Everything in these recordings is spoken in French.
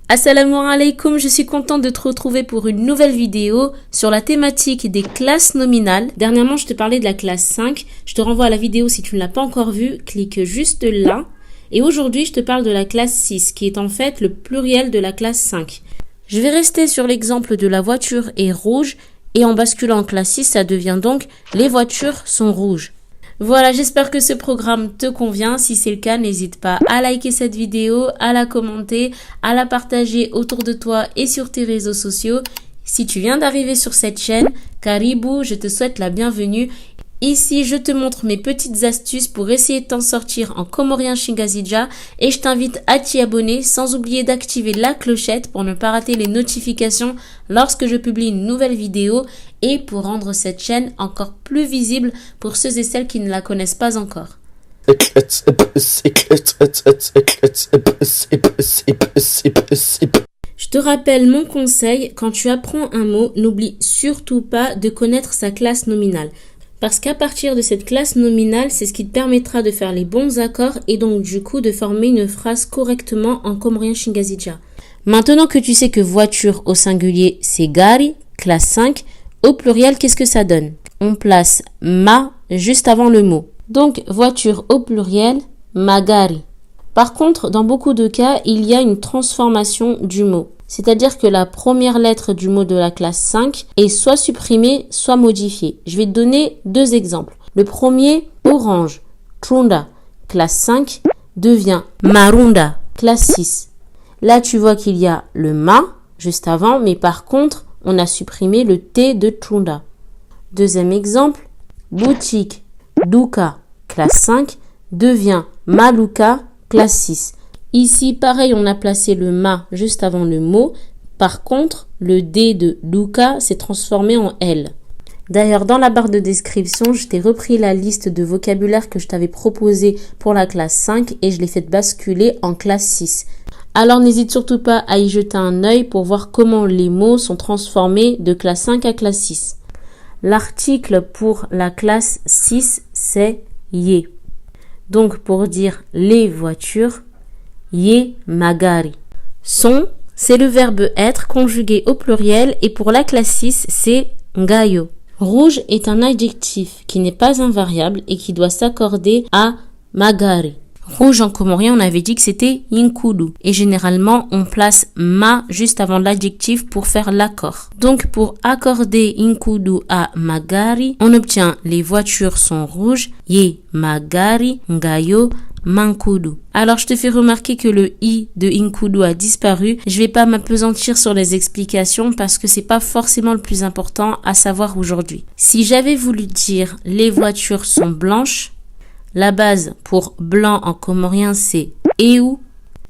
Assalamu alaikum, je suis contente de te retrouver pour une nouvelle vidéo sur la thématique des classes nominales. Dernièrement, je te parlais de la classe 5. Je te renvoie à la vidéo si tu ne l'as pas encore vue. Clique juste là. Et aujourd'hui, je te parle de la classe 6, qui est en fait le pluriel de la classe 5. Je vais rester sur l'exemple de la voiture est rouge. Et en basculant en classe 6, ça devient donc les voitures sont rouges. Voilà, j'espère que ce programme te convient. Si c'est le cas, n'hésite pas à liker cette vidéo, à la commenter, à la partager autour de toi et sur tes réseaux sociaux. Si tu viens d'arriver sur cette chaîne, Karibou, je te souhaite la bienvenue. Ici, je te montre mes petites astuces pour essayer de t'en sortir en comorien Shingazija et je t'invite à t'y abonner sans oublier d'activer la clochette pour ne pas rater les notifications lorsque je publie une nouvelle vidéo et pour rendre cette chaîne encore plus visible pour ceux et celles qui ne la connaissent pas encore. Je te rappelle mon conseil, quand tu apprends un mot, n'oublie surtout pas de connaître sa classe nominale. Parce qu'à partir de cette classe nominale, c'est ce qui te permettra de faire les bons accords et donc du coup de former une phrase correctement en comorien Shingazija. Maintenant que tu sais que voiture au singulier c'est gari, classe 5, au pluriel qu'est-ce que ça donne? On place ma juste avant le mot. Donc voiture au pluriel, magari. Par contre, dans beaucoup de cas, il y a une transformation du mot. C'est-à-dire que la première lettre du mot de la classe 5 est soit supprimée, soit modifiée. Je vais te donner deux exemples. Le premier, orange, trunda, classe 5, devient marunda, classe 6. Là, tu vois qu'il y a le ma juste avant, mais par contre, on a supprimé le T de trunda. Deuxième exemple, boutique, duka, classe 5, devient maluka, classe 6. Ici, pareil, on a placé le ma juste avant le mot. Par contre, le D de Luca s'est transformé en L. D'ailleurs, dans la barre de description, je t'ai repris la liste de vocabulaire que je t'avais proposé pour la classe 5 et je l'ai fait basculer en classe 6. Alors, n'hésite surtout pas à y jeter un œil pour voir comment les mots sont transformés de classe 5 à classe 6. L'article pour la classe 6, c'est ye. Donc, pour dire les voitures, ye magari. Son, c'est le verbe être conjugué au pluriel et pour la classe 6, c'est ngayo. Rouge est un adjectif qui n'est pas invariable et qui doit s'accorder à magari. Rouge en comorien, on avait dit que c'était inkudu et généralement on place ma juste avant l'adjectif pour faire l'accord. Donc pour accorder inkudu à magari, on obtient les voitures sont rouges, ye magari ngayo mankudu. Alors je te fais remarquer que le i de inkudu a disparu. Je vais pas m'appesantir sur les explications parce que c'est pas forcément le plus important à savoir aujourd'hui. Si j'avais voulu dire les voitures sont blanches, la base pour blanc en comorien c'est eu.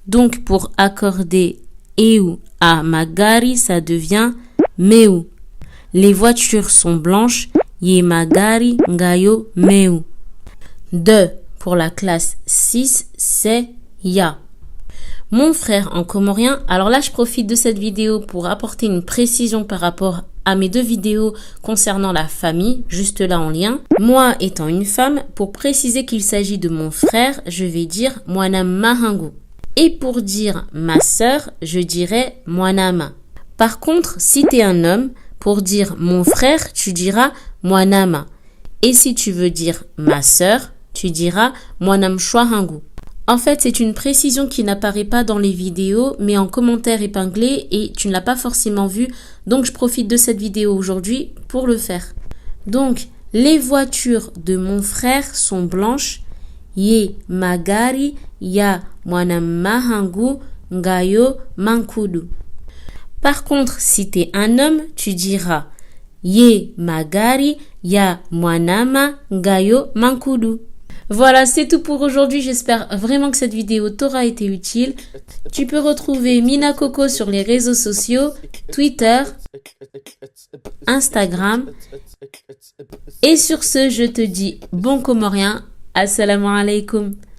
Donc pour accorder eu à magari, ça devient meu. Les voitures sont blanches, ye magari ngayo meu. Pour la classe 6, c'est ya. Mon frère en comorien, alors là je profite de cette vidéo pour apporter une précision par rapport à mes deux vidéos concernant la famille, juste là en lien. Moi étant une femme, pour préciser qu'il s'agit de mon frère, je vais dire mwanam mahangu. Et pour dire ma sœur, je dirais mwanama. Par contre, si tu es un homme, pour dire mon frère, tu diras mwanama. Et si tu veux dire ma sœur, tu diras mwanam shwahangu. En fait, c'est une précision qui n'apparaît pas dans les vidéos, mais en commentaire épinglé et tu ne l'as pas forcément vu. Donc, je profite de cette vidéo aujourd'hui pour le faire. Donc, les voitures de mon frère sont blanches. Ye magari ya mwanam mahangu ngayo mankudu. Par contre, si tu es un homme, tu diras ye magari ya mwanama ngayo mankudu. Voilà, c'est tout pour aujourd'hui. J'espère vraiment que cette vidéo t'aura été utile. Tu peux retrouver Mina Coco sur les réseaux sociaux, Twitter, Instagram. Et sur ce, je te dis bon comorien. Assalamu alaikum.